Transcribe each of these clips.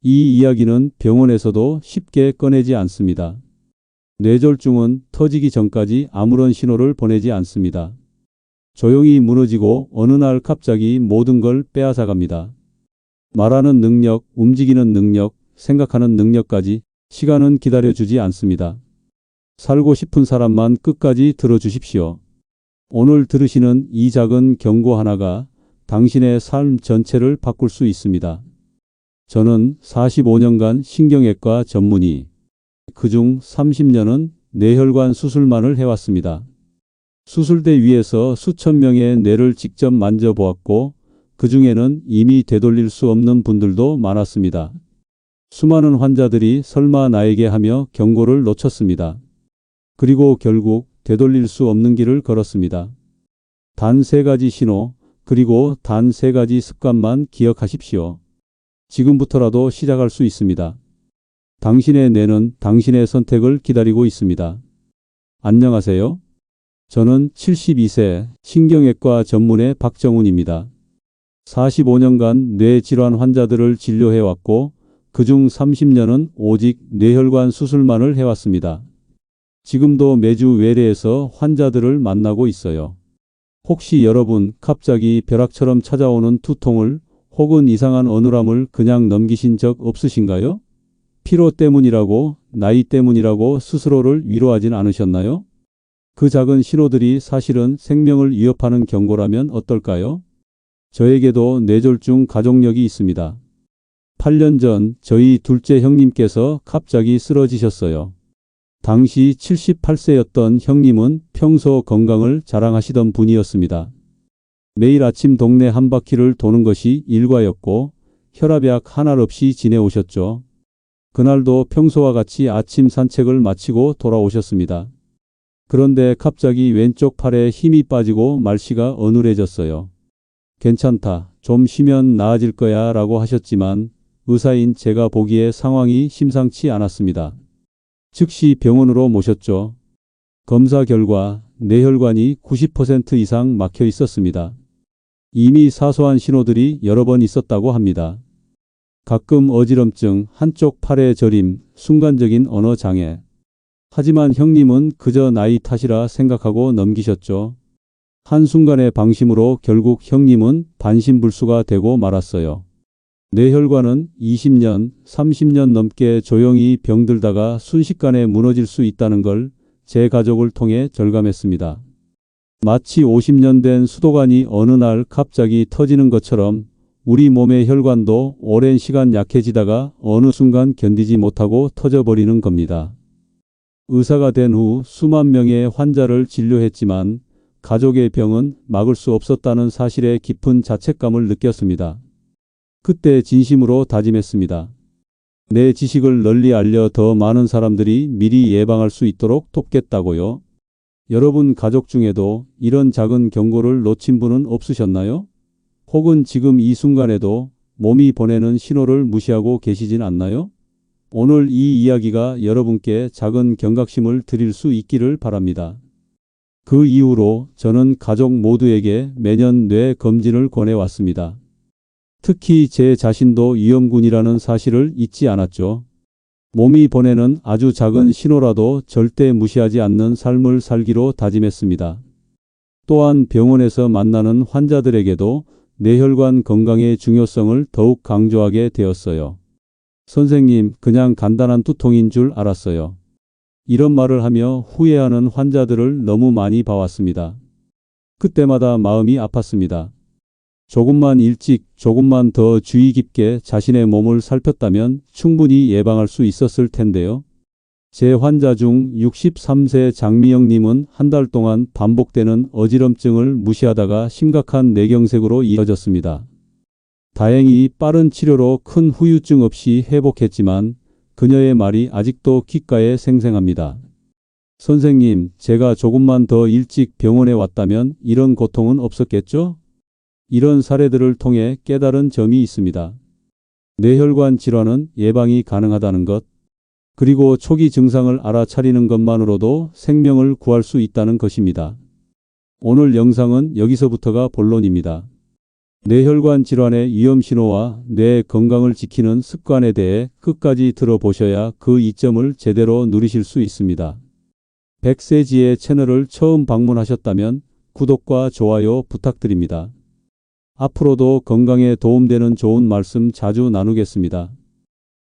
이 이야기는 병원에서도 쉽게 꺼내지 않습니다. 뇌졸중은 터지기 전까지 아무런 신호를 보내지 않습니다. 조용히 무너지고 어느 날 갑자기 모든 걸 빼앗아갑니다. 말하는 능력, 움직이는 능력, 생각하는 능력까지 시간은 기다려주지 않습니다. 살고 싶은 사람만 끝까지 들어주십시오. 오늘 들으시는 이 작은 경고 하나가 당신의 삶 전체를 바꿀 수 있습니다. 저는 45년간 신경외과 전문의, 그중 30년은 뇌혈관 수술만을 해왔습니다. 수술대 위에서 수천 명의 뇌를 직접 만져보았고 그 중에는 이미 되돌릴 수 없는 분들도 많았습니다. 수많은 환자들이 설마 나에게 하며 경고를 놓쳤습니다. 그리고 결국 되돌릴 수 없는 길을 걸었습니다. 단 3가지 신호, 그리고 단 3가지 습관만 기억하십시오. 지금부터라도 시작할 수 있습니다. 당신의 뇌는 당신의 선택을 기다리고 있습니다. 안녕하세요. 저는 72세 신경외과 전문의 박정훈입니다. 45년간 뇌질환 환자들을 진료해왔고 그중 30년은 오직 뇌혈관 수술만을 해왔습니다. 지금도 매주 외래에서 환자들을 만나고 있어요. 혹시 여러분 갑자기 벼락처럼 찾아오는 두통을 혹은 이상한 어눌함을 그냥 넘기신 적 없으신가요? 피로 때문이라고, 나이 때문이라고 스스로를 위로하진 않으셨나요? 그 작은 신호들이 사실은 생명을 위협하는 경고라면 어떨까요? 저에게도 뇌졸중 가족력이 있습니다. 8년 전 저희 둘째 형님께서 갑자기 쓰러지셨어요. 당시 78세였던 형님은 평소 건강을 자랑하시던 분이었습니다. 매일 아침 동네 한 바퀴를 도는 것이 일과였고 혈압약 하나 없이 지내오셨죠. 그날도 평소와 같이 아침 산책을 마치고 돌아오셨습니다. 그런데 갑자기 왼쪽 팔에 힘이 빠지고 말씨가 어눌해졌어요. 괜찮다, 좀 쉬면 나아질 거야 라고 하셨지만 의사인 제가 보기에 상황이 심상치 않았습니다. 즉시 병원으로 모셨죠. 검사 결과 뇌혈관이 90% 이상 막혀 있었습니다. 이미 사소한 신호들이 여러 번 있었다고 합니다. 가끔 어지럼증, 한쪽 팔의 저림, 순간적인 언어 장애. 하지만 형님은 그저 나이 탓이라 생각하고 넘기셨죠. 한순간의 방심으로 결국 형님은 반신불수가 되고 말았어요. 뇌혈관은 20년, 30년 넘게 조용히 병들다가 순식간에 무너질 수 있다는 걸 제 가족을 통해 절감했습니다. 마치 50년 된 수도관이 어느 날 갑자기 터지는 것처럼 우리 몸의 혈관도 오랜 시간 약해지다가 어느 순간 견디지 못하고 터져버리는 겁니다. 의사가 된 후 수만 명의 환자를 진료했지만 가족의 병은 막을 수 없었다는 사실에 깊은 자책감을 느꼈습니다. 그때 진심으로 다짐했습니다. 내 지식을 널리 알려 더 많은 사람들이 미리 예방할 수 있도록 돕겠다고요. 여러분 가족 중에도 이런 작은 경고를 놓친 분은 없으셨나요? 혹은 지금 이 순간에도 몸이 보내는 신호를 무시하고 계시진 않나요? 오늘 이 이야기가 여러분께 작은 경각심을 드릴 수 있기를 바랍니다. 그 이후로 저는 가족 모두에게 매년 뇌 검진을 권해왔습니다. 특히 제 자신도 위험군이라는 사실을 잊지 않았죠. 몸이 보내는 아주 작은 신호라도 절대 무시하지 않는 삶을 살기로 다짐했습니다. 또한 병원에서 만나는 환자들에게도 뇌혈관 건강의 중요성을 더욱 강조하게 되었어요. 선생님, 그냥 간단한 두통인 줄 알았어요. 이런 말을 하며 후회하는 환자들을 너무 많이 봐왔습니다. 그때마다 마음이 아팠습니다. 조금만 일찍, 조금만 더 주의 깊게 자신의 몸을 살폈다면 충분히 예방할 수 있었을 텐데요. 제 환자 중 63세 장미영님은 한 달 동안 반복되는 어지럼증을 무시하다가 심각한 뇌경색으로 이어졌습니다. 다행히 빠른 치료로 큰 후유증 없이 회복했지만 그녀의 말이 아직도 귓가에 생생합니다. 선생님, 제가 조금만 더 일찍 병원에 왔다면 이런 고통은 없었겠죠? 이런 사례들을 통해 깨달은 점이 있습니다. 뇌혈관 질환은 예방이 가능하다는 것, 그리고 초기 증상을 알아차리는 것만으로도 생명을 구할 수 있다는 것입니다. 오늘 영상은 여기서부터가 본론입니다. 뇌혈관 질환의 위험 신호와 뇌 건강을 지키는 습관에 대해 끝까지 들어보셔야 그 이점을 제대로 누리실 수 있습니다. 백세지의 채널을 처음 방문하셨다면 구독과 좋아요 부탁드립니다. 앞으로도 건강에 도움되는 좋은 말씀 자주 나누겠습니다.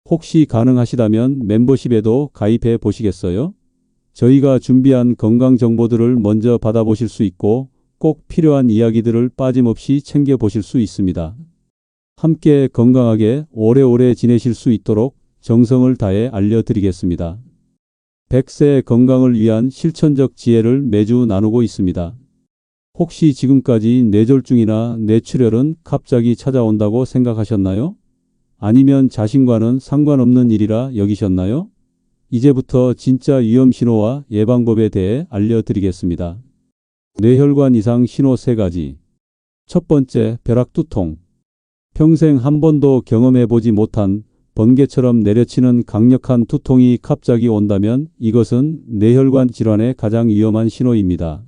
혹시 가능하시다면 멤버십에도 가입해 보시겠어요? 저희가 준비한 건강 정보들을 먼저 받아보실 수 있고 꼭 필요한 이야기들을 빠짐없이 챙겨보실 수 있습니다. 함께 건강하게 오래오래 지내실 수 있도록 정성을 다해 알려드리겠습니다. 100세 건강을 위한 실천적 지혜를 매주 나누고 있습니다. 혹시 지금까지 뇌졸중이나 뇌출혈은 갑자기 찾아온다고 생각하셨나요? 아니면 자신과는 상관없는 일이라 여기셨나요? 이제부터 진짜 위험 신호와 예방법에 대해 알려드리겠습니다. 뇌혈관 이상 신호 3가지. 첫 번째, 벼락두통. 평생 한 번도 경험해보지 못한 번개처럼 내려치는 강력한 두통이 갑자기 온다면 이것은 뇌혈관 질환의 가장 위험한 신호입니다.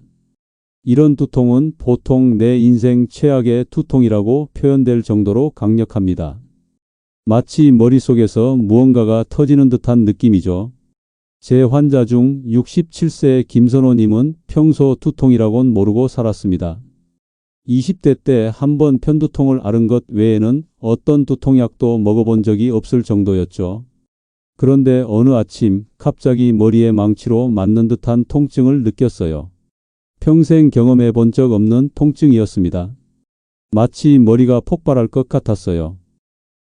이런 두통은 보통 내 인생 최악의 두통이라고 표현될 정도로 강력합니다. 마치 머릿속에서 무언가가 터지는 듯한 느낌이죠. 제 환자 중 67세 김선호님은 평소 두통이라곤 모르고 살았습니다. 20대 때 한 번 편두통을 앓은 것 외에는 어떤 두통약도 먹어본 적이 없을 정도였죠. 그런데 어느 아침 갑자기 머리에 망치로 맞는 듯한 통증을 느꼈어요. 평생 경험해 본 적 없는 통증이었습니다. 마치 머리가 폭발할 것 같았어요.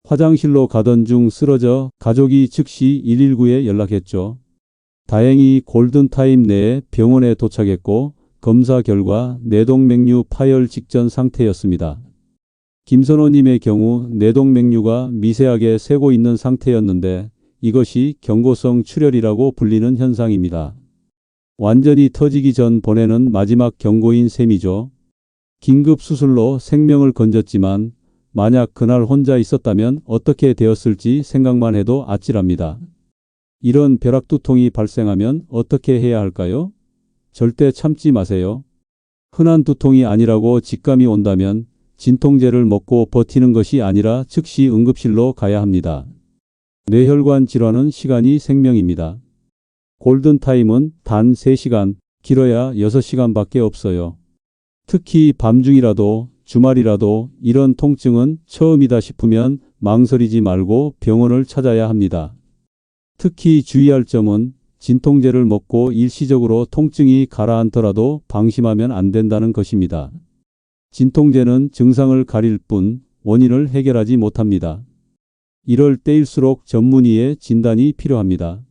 화장실로 가던 중 쓰러져 가족이 즉시 119에 연락했죠. 다행히 골든타임 내에 병원에 도착했고 검사 결과 뇌동맥류 파열 직전 상태였습니다. 김선호님의 경우 뇌동맥류가 미세하게 새고 있는 상태였는데 이것이 경고성 출혈이라고 불리는 현상입니다. 완전히 터지기 전 보내는 마지막 경고인 셈이죠. 긴급 수술로 생명을 건졌지만 만약 그날 혼자 있었다면 어떻게 되었을지 생각만 해도 아찔합니다. 이런 벼락두통이 발생하면 어떻게 해야 할까요? 절대 참지 마세요. 흔한 두통이 아니라고 직감이 온다면 진통제를 먹고 버티는 것이 아니라 즉시 응급실로 가야 합니다. 뇌혈관 질환은 시간이 생명입니다. 골든타임은 단 3시간, 길어야 6시간밖에 없어요. 특히 밤중이라도 주말이라도 이런 통증은 처음이다 싶으면 망설이지 말고 병원을 찾아야 합니다. 특히 주의할 점은 진통제를 먹고 일시적으로 통증이 가라앉더라도 방심하면 안 된다는 것입니다. 진통제는 증상을 가릴 뿐 원인을 해결하지 못합니다. 이럴 때일수록 전문의의 진단이 필요합니다.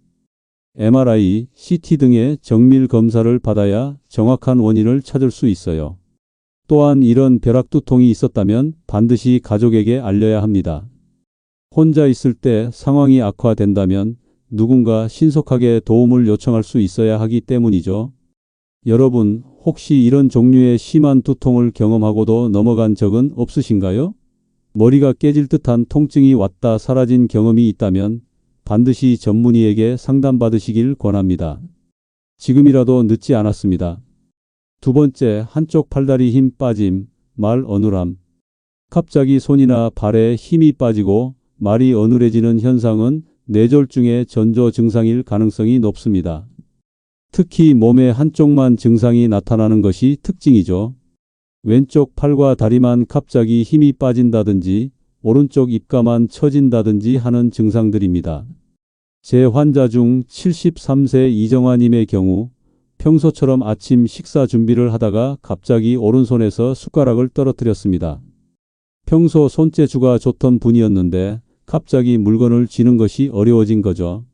MRI, CT 등의 정밀 검사를 받아야 정확한 원인을 찾을 수 있어요. 또한 이런 벼락두통이 있었다면 반드시 가족에게 알려야 합니다. 혼자 있을 때 상황이 악화된다면 누군가 신속하게 도움을 요청할 수 있어야 하기 때문이죠. 여러분, 혹시 이런 종류의 심한 두통을 경험하고도 넘어간 적은 없으신가요? 머리가 깨질 듯한 통증이 왔다 사라진 경험이 있다면 반드시 전문의에게 상담받으시길 권합니다. 지금이라도 늦지 않았습니다. 두 번째, 한쪽 팔다리 힘 빠짐, 말 어눌함. 갑자기 손이나 발에 힘이 빠지고 말이 어눌해지는 현상은 뇌졸중의 전조 증상일 가능성이 높습니다. 특히 몸의 한쪽만 증상이 나타나는 것이 특징이죠. 왼쪽 팔과 다리만 갑자기 힘이 빠진다든지 오른쪽 입가만 처진다든지 하는 증상들입니다. 제 환자 중 73세 이정화님의 경우 평소처럼 아침 식사 준비를 하다가 갑자기 오른손에서 숟가락을 떨어뜨렸습니다. 평소 손재주가 좋던 분이었는데 갑자기 물건을 쥐는 것이 어려워진 거죠.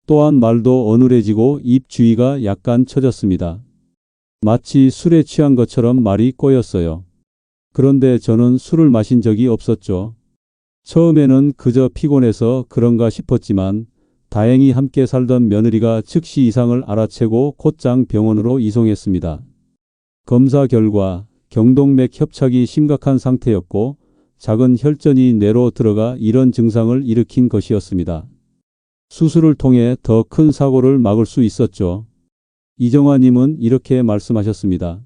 또한 말도 어눌해지고 입 주위가 약간 처졌습니다. 마치 술에 취한 것처럼 말이 꼬였어요. 그런데 저는 술을 마신 적이 없었죠. 처음에는 그저 피곤해서 그런가 싶었지만 다행히 함께 살던 며느리가 즉시 이상을 알아채고 곧장 병원으로 이송했습니다. 검사 결과 경동맥 협착이 심각한 상태였고 작은 혈전이 뇌로 들어가 이런 증상을 일으킨 것이었습니다. 수술을 통해 더 큰 사고를 막을 수 있었죠. 이정화님은 이렇게 말씀하셨습니다.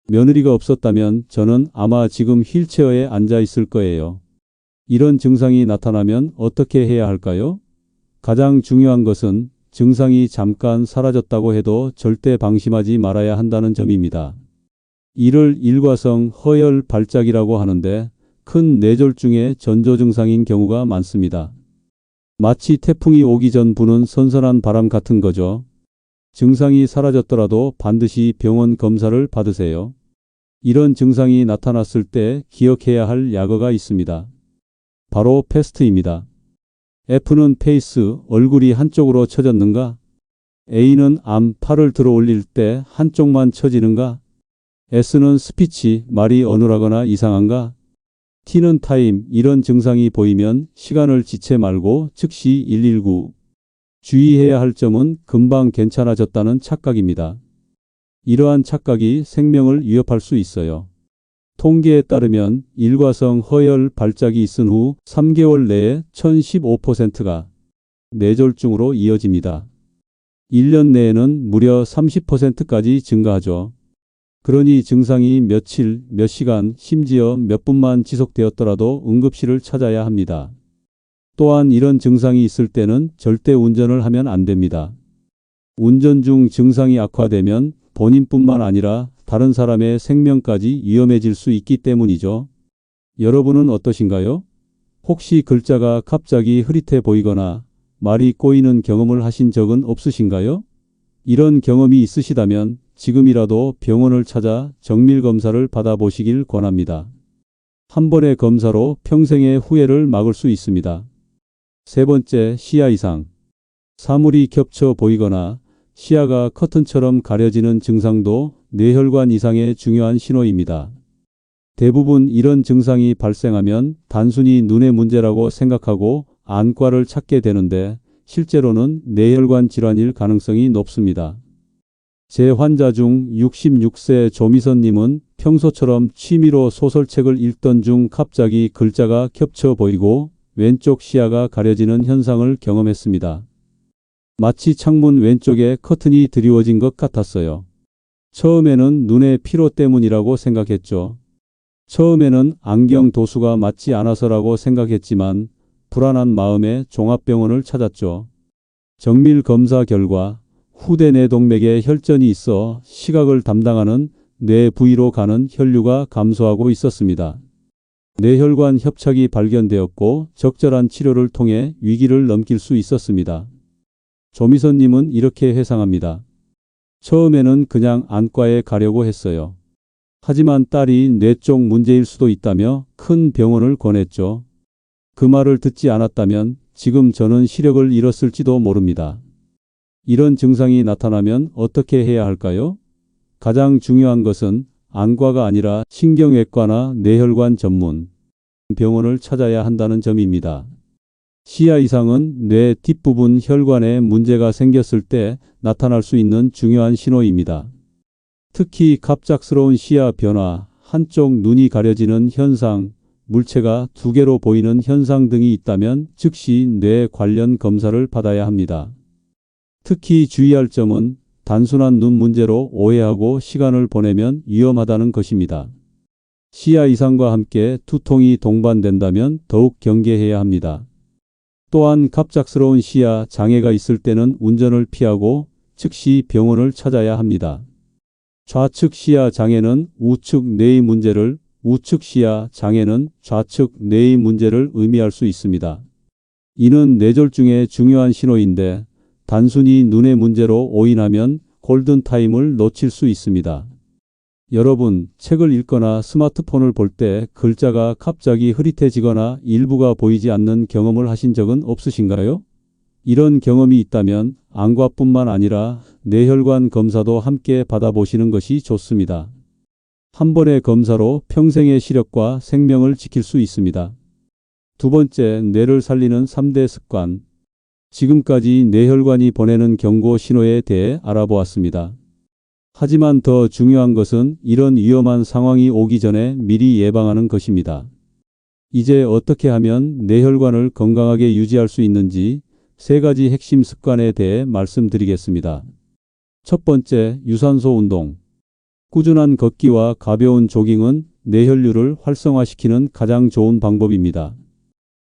며느리가 없었다면 저는 아마 지금 휠체어에 앉아 있을 거예요. 이런 증상이 나타나면 어떻게 해야 할까요? 가장 중요한 것은 증상이 잠깐 사라졌다고 해도 절대 방심하지 말아야 한다는 점입니다. 이를 일과성 허혈 발작이라고 하는데 큰 뇌졸중의 전조 증상인 경우가 많습니다. 마치 태풍이 오기 전 부는 선선한 바람 같은 거죠. 증상이 사라졌더라도 반드시 병원 검사를 받으세요. 이런 증상이 나타났을 때 기억해야 할 약어가 있습니다. 바로 패스트입니다. F는 페이스, 얼굴이 한쪽으로 처졌는가? A는 암, 팔을 들어 올릴 때 한쪽만 처지는가? S는 스피치, 말이 어눌하거나 이상한가? T는 타임, 이런 증상이 보이면 시간을 지체 말고 즉시 119. 주의해야 할 점은 금방 괜찮아졌다는 착각입니다. 이러한 착각이 생명을 위협할 수 있어요. 통계에 따르면 일과성 허혈 발작이 있은 후 3개월 내에 1015%가 뇌졸중으로 이어집니다. 1년 내에는 무려 30%까지 증가하죠. 그러니 증상이 며칠, 몇 시간, 심지어 몇 분만 지속되었더라도 응급실을 찾아야 합니다. 또한 이런 증상이 있을 때는 절대 운전을 하면 안 됩니다. 운전 중 증상이 악화되면 본인뿐만 아니라 다른 사람의 생명까지 위험해질 수 있기 때문이죠. 여러분은 어떠신가요? 혹시 글자가 갑자기 흐릿해 보이거나 말이 꼬이는 경험을 하신 적은 없으신가요? 이런 경험이 있으시다면 지금이라도 병원을 찾아 정밀검사를 받아보시길 권합니다. 한 번의 검사로 평생의 후회를 막을 수 있습니다. 세 번째, 시야 이상. 사물이 겹쳐 보이거나 시야가 커튼처럼 가려지는 증상도 뇌혈관 이상의 중요한 신호입니다. 대부분 이런 증상이 발생하면 단순히 눈의 문제라고 생각하고 안과를 찾게 되는데 실제로는 뇌혈관 질환일 가능성이 높습니다. 제 환자 중 66세 조미선님은 평소처럼 취미로 소설책을 읽던 중 갑자기 글자가 겹쳐 보이고 왼쪽 시야가 가려지는 현상을 경험했습니다. 마치 창문 왼쪽에 커튼이 드리워진 것 같았어요. 처음에는 눈의 피로 때문이라고 생각했죠. 처음에는 안경 도수가 맞지 않아서라고 생각했지만 불안한 마음에 종합병원을 찾았죠. 정밀 검사 결과 후대 뇌동맥에 혈전이 있어 시각을 담당하는 뇌 부위로 가는 혈류가 감소하고 있었습니다. 뇌혈관 협착이 발견되었고 적절한 치료를 통해 위기를 넘길 수 있었습니다. 조미선님은 이렇게 회상합니다. 처음에는 그냥 안과에 가려고 했어요. 하지만 딸이 뇌 쪽 문제일 수도 있다며 큰 병원을 권했죠. 그 말을 듣지 않았다면 지금 저는 시력을 잃었을지도 모릅니다. 이런 증상이 나타나면 어떻게 해야 할까요? 가장 중요한 것은 안과가 아니라 신경외과나 뇌혈관 전문 병원을 찾아야 한다는 점입니다. 시야 이상은 뇌 뒷부분 혈관에 문제가 생겼을 때 나타날 수 있는 중요한 신호입니다. 특히 갑작스러운 시야 변화, 한쪽 눈이 가려지는 현상, 물체가 두 개로 보이는 현상 등이 있다면 즉시 뇌 관련 검사를 받아야 합니다. 특히 주의할 점은 단순한 눈 문제로 오해하고 시간을 보내면 위험하다는 것입니다. 시야 이상과 함께 두통이 동반된다면 더욱 경계해야 합니다. 또한 갑작스러운 시야 장애가 있을 때는 운전을 피하고 즉시 병원을 찾아야 합니다. 좌측 시야 장애는 우측 뇌의 문제를, 우측 시야 장애는 좌측 뇌의 문제를 의미할 수 있습니다. 이는 뇌졸중의 중요한 신호인데 단순히 눈의 문제로 오인하면 골든타임을 놓칠 수 있습니다. 여러분, 책을 읽거나 스마트폰을 볼 때 글자가 갑자기 흐릿해지거나 일부가 보이지 않는 경험을 하신 적은 없으신가요? 이런 경험이 있다면 안과뿐만 아니라 뇌혈관 검사도 함께 받아보시는 것이 좋습니다. 한 번의 검사로 평생의 시력과 생명을 지킬 수 있습니다. 두 번째, 뇌를 살리는 3대 습관. 지금까지 뇌혈관이 보내는 경고 신호에 대해 알아보았습니다. 하지만 더 중요한 것은 이런 위험한 상황이 오기 전에 미리 예방하는 것입니다. 이제 어떻게 하면 뇌혈관을 건강하게 유지할 수 있는지 3가지 핵심 습관에 대해 말씀드리겠습니다. 첫 번째, 유산소 운동. 꾸준한 걷기와 가벼운 조깅은 뇌혈류를 활성화시키는 가장 좋은 방법입니다.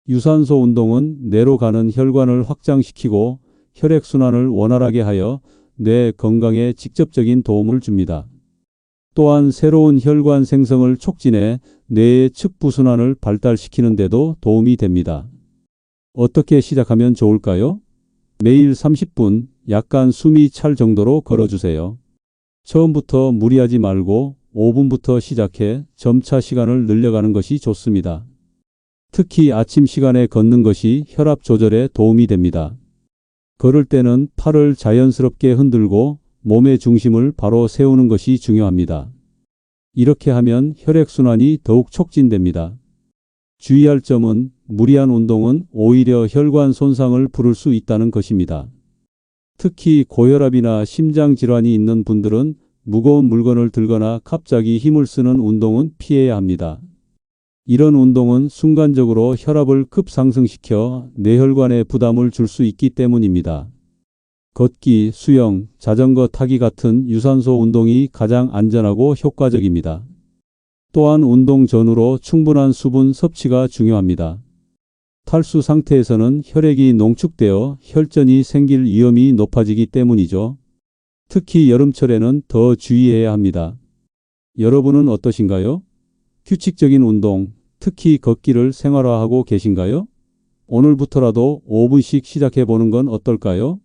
유산소 운동은 뇌로 가는 혈관을 확장시키고 혈액순환을 원활하게 하여 뇌 건강에 직접적인 도움을 줍니다. 또한 새로운 혈관 생성을 촉진해 뇌의 측부순환을 발달시키는 데도 도움이 됩니다. 어떻게 시작하면 좋을까요? 매일 30분, 약간 숨이 찰 정도로 걸어주세요. 처음부터 무리하지 말고 5분부터 시작해 점차 시간을 늘려가는 것이 좋습니다. 특히 아침 시간에 걷는 것이 혈압 조절에 도움이 됩니다. 걸을 때는 팔을 자연스럽게 흔들고 몸의 중심을 바로 세우는 것이 중요합니다. 이렇게 하면 혈액순환이 더욱 촉진됩니다. 주의할 점은 무리한 운동은 오히려 혈관 손상을 부를 수 있다는 것입니다. 특히 고혈압이나 심장질환이 있는 분들은 무거운 물건을 들거나 갑자기 힘을 쓰는 운동은 피해야 합니다. 이런 운동은 순간적으로 혈압을 급상승시켜 뇌혈관에 부담을 줄 수 있기 때문입니다. 걷기, 수영, 자전거 타기 같은 유산소 운동이 가장 안전하고 효과적입니다. 또한 운동 전후로 충분한 수분 섭취가 중요합니다. 탈수 상태에서는 혈액이 농축되어 혈전이 생길 위험이 높아지기 때문이죠. 특히 여름철에는 더 주의해야 합니다. 여러분은 어떠신가요? 규칙적인 운동, 특히 걷기를 생활화하고 계신가요? 오늘부터라도 5분씩 시작해 보는 건 어떨까요?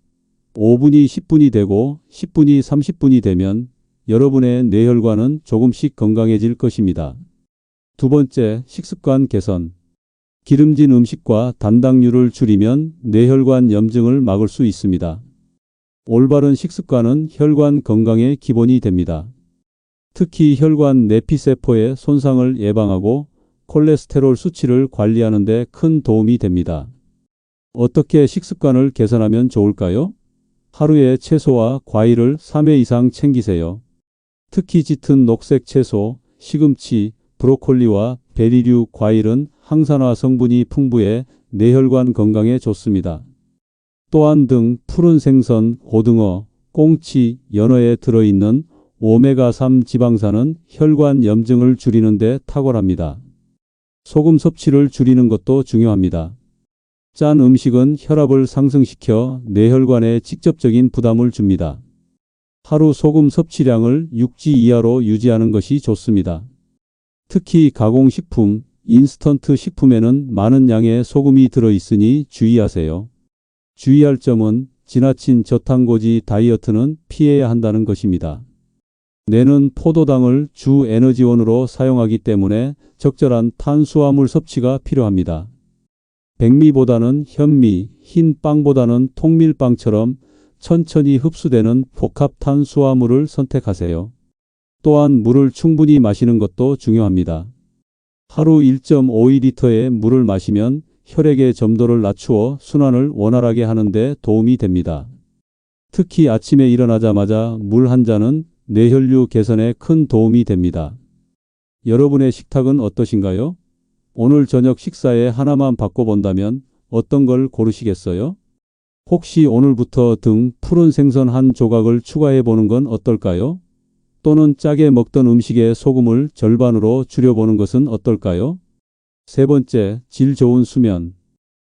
5분이 10분이 되고 10분이 30분이 되면 여러분의 뇌혈관은 조금씩 건강해질 것입니다. 두 번째, 식습관 개선. 기름진 음식과 단당류를 줄이면 뇌혈관 염증을 막을 수 있습니다. 올바른 식습관은 혈관 건강의 기본이 됩니다. 특히 혈관 내피세포의 손상을 예방하고 콜레스테롤 수치를 관리하는 데 큰 도움이 됩니다. 어떻게 식습관을 개선하면 좋을까요? 하루에 채소와 과일을 3회 이상 챙기세요. 특히 짙은 녹색 채소, 시금치, 브로콜리와 베리류 과일은 항산화 성분이 풍부해 뇌혈관 건강에 좋습니다. 또한 등, 푸른 생선, 고등어, 꽁치, 연어에 들어있는 오메가3 지방산은 혈관 염증을 줄이는 데 탁월합니다. 소금 섭취를 줄이는 것도 중요합니다. 짠 음식은 혈압을 상승시켜 뇌혈관에 직접적인 부담을 줍니다. 하루 소금 섭취량을 6지 이하로 유지하는 것이 좋습니다. 특히 가공식품, 인스턴트 식품에는 많은 양의 소금이 들어있으니 주의하세요. 주의할 점은 지나친 저탄고지 다이어트는 피해야 한다는 것입니다. 뇌는 포도당을 주 에너지원으로 사용하기 때문에 적절한 탄수화물 섭취가 필요합니다. 백미보다는 현미, 흰 빵보다는 통밀빵처럼 천천히 흡수되는 복합 탄수화물을 선택하세요. 또한 물을 충분히 마시는 것도 중요합니다. 하루 1.52리터의 물을 마시면 혈액의 점도를 낮추어 순환을 원활하게 하는 데 도움이 됩니다. 특히 아침에 일어나자마자 물 한 잔은 뇌혈류 개선에 큰 도움이 됩니다. 여러분의 식탁은 어떠신가요? 오늘 저녁 식사에 하나만 바꿔본다면 어떤 걸 고르시겠어요? 혹시 오늘부터 등 푸른 생선 한 조각을 추가해 보는 건 어떨까요? 또는 짜게 먹던 음식의 소금을 절반으로 줄여보는 것은 어떨까요? 세 번째, 질 좋은 수면.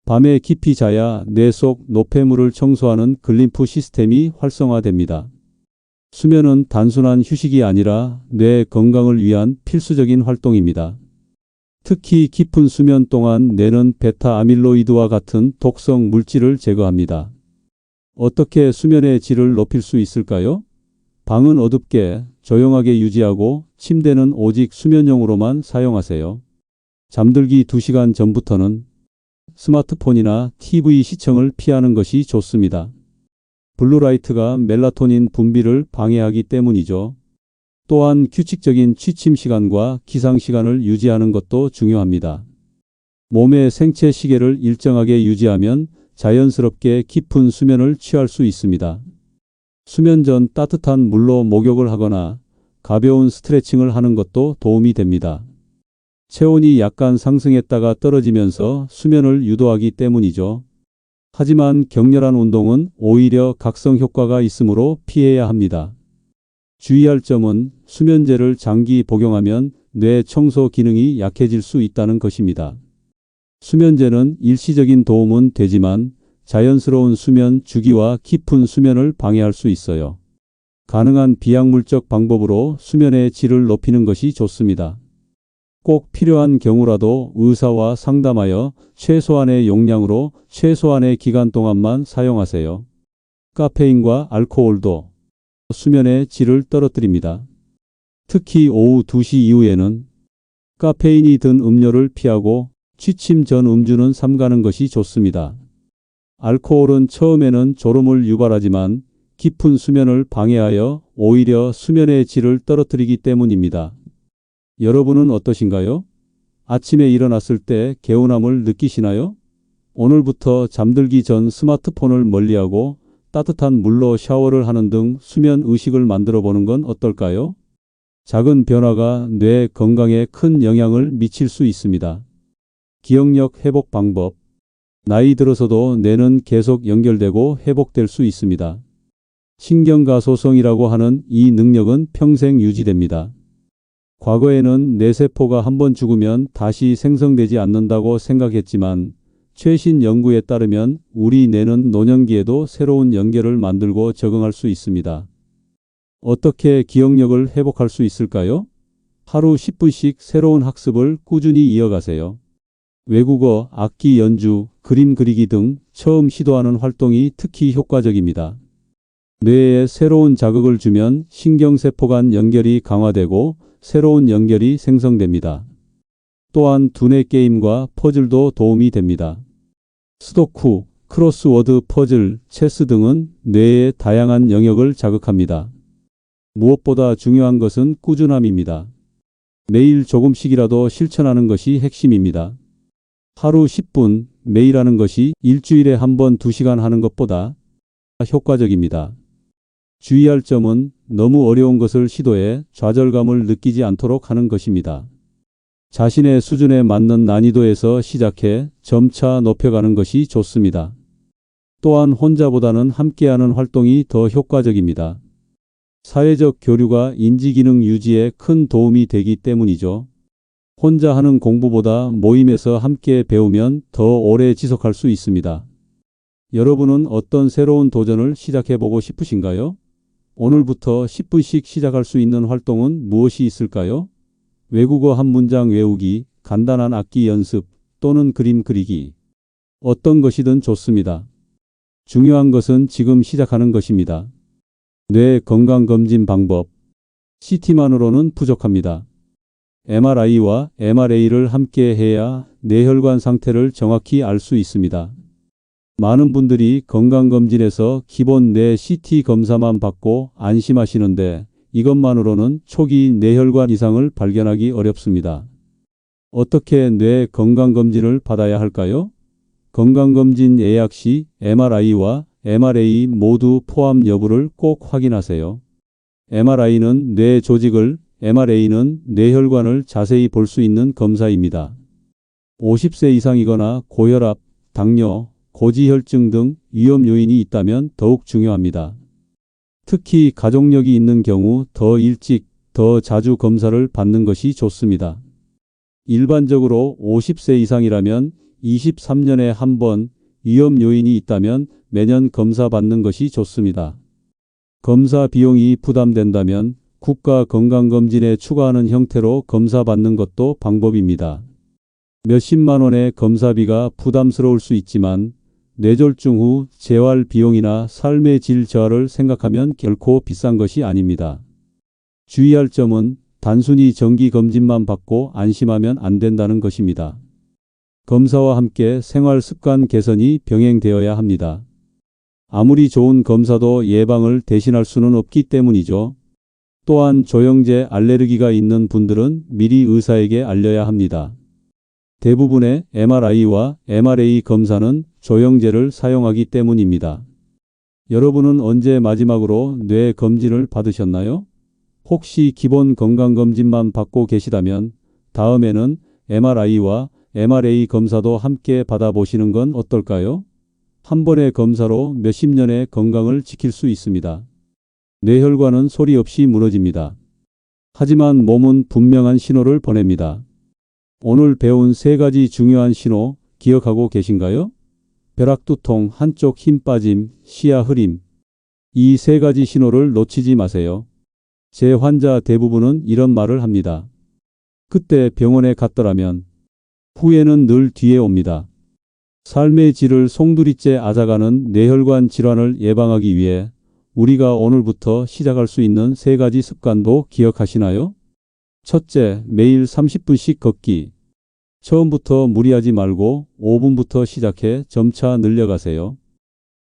밤에 깊이 자야 뇌 속 노폐물을 청소하는 글림프 시스템이 활성화됩니다. 수면은 단순한 휴식이 아니라 뇌 건강을 위한 필수적인 활동입니다. 특히 깊은 수면 동안 뇌는 베타 아밀로이드와 같은 독성 물질을 제거합니다. 어떻게 수면의 질을 높일 수 있을까요? 방은 어둡게 조용하게 유지하고 침대는 오직 수면용으로만 사용하세요. 잠들기 2시간 전부터는 스마트폰이나 TV 시청을 피하는 것이 좋습니다. 블루라이트가 멜라토닌 분비를 방해하기 때문이죠. 또한 규칙적인 취침 시간과 기상 시간을 유지하는 것도 중요합니다. 몸의 생체 시계를 일정하게 유지하면 자연스럽게 깊은 수면을 취할 수 있습니다. 수면 전 따뜻한 물로 목욕을 하거나 가벼운 스트레칭을 하는 것도 도움이 됩니다. 체온이 약간 상승했다가 떨어지면서 수면을 유도하기 때문이죠. 하지만 격렬한 운동은 오히려 각성 효과가 있으므로 피해야 합니다. 주의할 점은 수면제를 장기 복용하면 뇌 청소 기능이 약해질 수 있다는 것입니다. 수면제는 일시적인 도움은 되지만 자연스러운 수면 주기와 깊은 수면을 방해할 수 있어요. 가능한 비약물적 방법으로 수면의 질을 높이는 것이 좋습니다. 꼭 필요한 경우라도 의사와 상담하여 최소한의 용량으로 최소한의 기간 동안만 사용하세요. 카페인과 알코올도 수면의 질을 떨어뜨립니다. 특히 오후 2시 이후에는 카페인이 든 음료를 피하고 취침 전 음주는 삼가는 것이 좋습니다. 알코올은 처음에는 졸음을 유발하지만 깊은 수면을 방해하여 오히려 수면의 질을 떨어뜨리기 때문입니다. 여러분은 어떠신가요? 아침에 일어났을 때 개운함을 느끼시나요? 오늘부터 잠들기 전 스마트폰을 멀리하고 따뜻한 물로 샤워를 하는 등 수면 의식을 만들어 보는 건 어떨까요? 작은 변화가 뇌 건강에 큰 영향을 미칠 수 있습니다. 기억력 회복 방법. 나이 들어서도 뇌는 계속 연결되고 회복될 수 있습니다. 신경가소성이라고 하는 이 능력은 평생 유지됩니다. 과거에는 뇌세포가 한번 죽으면 다시 생성되지 않는다고 생각했지만 최신 연구에 따르면 우리 뇌는 노년기에도 새로운 연결을 만들고 적응할 수 있습니다. 어떻게 기억력을 회복할 수 있을까요? 하루 10분씩 새로운 학습을 꾸준히 이어가세요. 외국어, 악기 연주, 그림 그리기 등 처음 시도하는 활동이 특히 효과적입니다. 뇌에 새로운 자극을 주면 신경세포 간 연결이 강화되고 새로운 연결이 생성됩니다. 또한 두뇌 게임과 퍼즐도 도움이 됩니다. 스도쿠, 크로스워드 퍼즐, 체스 등은 뇌의 다양한 영역을 자극합니다. 무엇보다 중요한 것은 꾸준함입니다. 매일 조금씩이라도 실천하는 것이 핵심입니다. 하루 10분 매일 하는 것이 일주일에 한 번 2시간 하는 것보다 효과적입니다. 주의할 점은 너무 어려운 것을 시도해 좌절감을 느끼지 않도록 하는 것입니다. 자신의 수준에 맞는 난이도에서 시작해 점차 높여가는 것이 좋습니다. 또한 혼자보다는 함께하는 활동이 더 효과적입니다. 사회적 교류가 인지기능 유지에 큰 도움이 되기 때문이죠. 혼자 하는 공부보다 모임에서 함께 배우면 더 오래 지속할 수 있습니다. 여러분은 어떤 새로운 도전을 시작해보고 싶으신가요? 오늘부터 10분씩 시작할 수 있는 활동은 무엇이 있을까요? 외국어 한 문장 외우기, 간단한 악기 연습 또는 그림 그리기. 어떤 것이든 좋습니다. 중요한 것은 지금 시작하는 것입니다. 뇌 건강검진 방법. CT만으로는 부족합니다. MRI와 MRA를 함께 해야 뇌혈관 상태를 정확히 알 수 있습니다. 많은 분들이 건강검진에서 기본 뇌 CT 검사만 받고 안심하시는데 이것만으로는 초기 뇌혈관 이상을 발견하기 어렵습니다. 어떻게 뇌 건강검진을 받아야 할까요? 건강검진 예약 시 MRI와 MRA 모두 포함 여부를 꼭 확인하세요. MRI는 뇌 조직을, MRA는 뇌혈관을 자세히 볼 수 있는 검사입니다. 50세 이상이거나 고혈압, 당뇨, 고지혈증 등 위험 요인이 있다면 더욱 중요합니다. 특히 가족력이 있는 경우 더 일찍, 더 자주 검사를 받는 것이 좋습니다. 일반적으로 50세 이상이라면 23년에 한 번, 위험 요인이 있다면 매년 검사 받는 것이 좋습니다. 검사 비용이 부담된다면 국가건강검진에 추가하는 형태로 검사 받는 것도 방법입니다. 몇십만 원의 검사비가 부담스러울 수 있지만 뇌졸중 후 재활 비용이나 삶의 질 저하를 생각하면 결코 비싼 것이 아닙니다. 주의할 점은 단순히 정기 검진만 받고 안심하면 안 된다는 것입니다. 검사와 함께 생활 습관 개선이 병행되어야 합니다. 아무리 좋은 검사도 예방을 대신할 수는 없기 때문이죠. 또한 조영제 알레르기가 있는 분들은 미리 의사에게 알려야 합니다. 대부분의 MRI와 MRA 검사는 조영제를 사용하기 때문입니다. 여러분은 언제 마지막으로 뇌 검진을 받으셨나요? 혹시 기본 건강검진만 받고 계시다면 다음에는 MRI와 MRA 검사도 함께 받아보시는 건 어떨까요? 한 번의 검사로 몇십 년의 건강을 지킬 수 있습니다. 뇌혈관은 소리 없이 무너집니다. 하지만 몸은 분명한 신호를 보냅니다. 오늘 배운 세 가지 중요한 신호 기억하고 계신가요? 벼락두통, 한쪽 힘 빠짐, 시야 흐림. 이 세 가지 신호를 놓치지 마세요. 제 환자 대부분은 이런 말을 합니다. 그때 병원에 갔더라면 후회는 늘 뒤에 옵니다. 삶의 질을 송두리째 앗아가는 뇌혈관 질환을 예방하기 위해 우리가 오늘부터 시작할 수 있는 세 가지 습관도 기억하시나요? 첫째, 매일 30분씩 걷기. 처음부터 무리하지 말고 5분부터 시작해 점차 늘려가세요.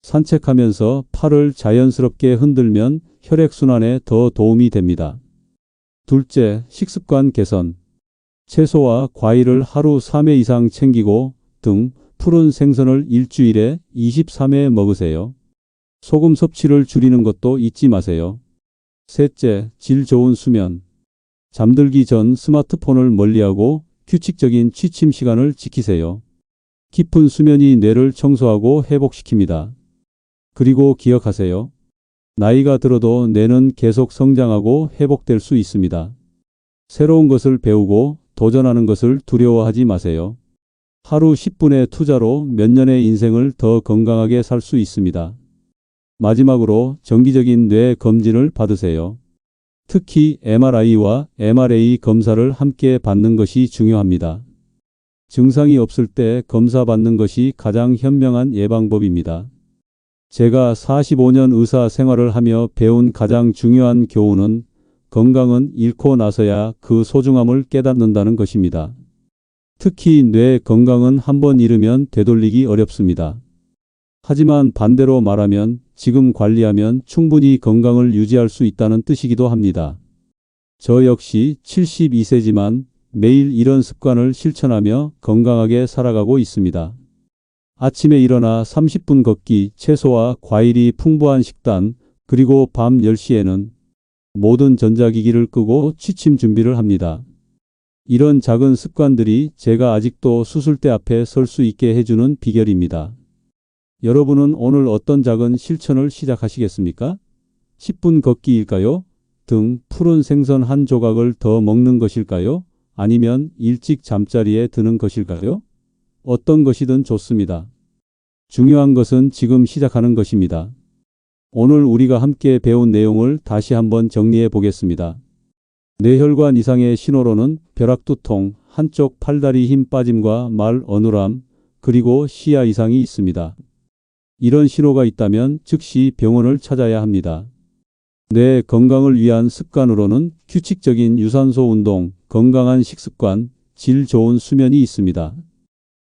산책하면서 팔을 자연스럽게 흔들면 혈액순환에 더 도움이 됩니다. 둘째, 식습관 개선. 채소와 과일을 하루 3회 이상 챙기고 등 푸른 생선을 일주일에 23회 먹으세요. 소금 섭취를 줄이는 것도 잊지 마세요. 셋째, 질 좋은 수면. 잠들기 전 스마트폰을 멀리하고 규칙적인 취침 시간을 지키세요. 깊은 수면이 뇌를 청소하고 회복시킵니다. 그리고 기억하세요. 나이가 들어도 뇌는 계속 성장하고 회복될 수 있습니다. 새로운 것을 배우고 도전하는 것을 두려워하지 마세요. 하루 10분의 투자로 몇 년의 인생을 더 건강하게 살 수 있습니다. 마지막으로 정기적인 뇌 검진을 받으세요. 특히 MRI와 MRA 검사를 함께 받는 것이 중요합니다. 증상이 없을 때 검사 받는 것이 가장 현명한 예방법입니다. 제가 45년 의사 생활을 하며 배운 가장 중요한 교훈은 건강은 잃고 나서야 그 소중함을 깨닫는다는 것입니다. 특히 뇌 건강은 한번 잃으면 되돌리기 어렵습니다. 하지만 반대로 말하면 지금 관리하면 충분히 건강을 유지할 수 있다는 뜻이기도 합니다. 저 역시 72세지만 매일 이런 습관을 실천하며 건강하게 살아가고 있습니다. 아침에 일어나 30분 걷기, 채소와 과일이 풍부한 식단, 그리고 밤 10시에는 모든 전자기기를 끄고 취침 준비를 합니다. 이런 작은 습관들이 제가 아직도 수술대 앞에 설 수 있게 해주는 비결입니다. 여러분은 오늘 어떤 작은 실천을 시작하시겠습니까? 10분 걷기일까요? 등 푸른 생선 한 조각을 더 먹는 것일까요? 아니면 일찍 잠자리에 드는 것일까요? 어떤 것이든 좋습니다. 중요한 것은 지금 시작하는 것입니다. 오늘 우리가 함께 배운 내용을 다시 한번 정리해 보겠습니다. 뇌혈관 이상의 신호로는 벼락두통, 한쪽 팔다리 힘 빠짐과 말 어눌함, 그리고 시야 이상이 있습니다. 이런 신호가 있다면 즉시 병원을 찾아야 합니다. 뇌 건강을 위한 습관으로는 규칙적인 유산소 운동, 건강한 식습관, 질 좋은 수면이 있습니다.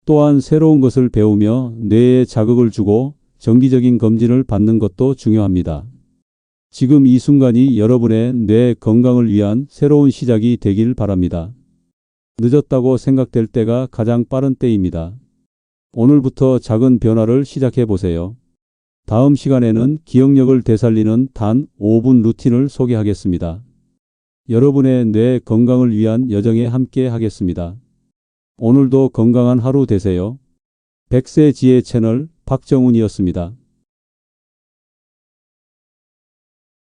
또한 새로운 것을 배우며 뇌에 자극을 주고 정기적인 검진을 받는 것도 중요합니다. 지금 이 순간이 여러분의 뇌 건강을 위한 새로운 시작이 되길 바랍니다. 늦었다고 생각될 때가 가장 빠른 때입니다. 오늘부터 작은 변화를 시작해 보세요. 다음 시간에는 기억력을 되살리는 단 5분 루틴을 소개하겠습니다. 여러분의 뇌 건강을 위한 여정에 함께 하겠습니다. 오늘도 건강한 하루 되세요. 백세 지혜 채널 박정훈이었습니다.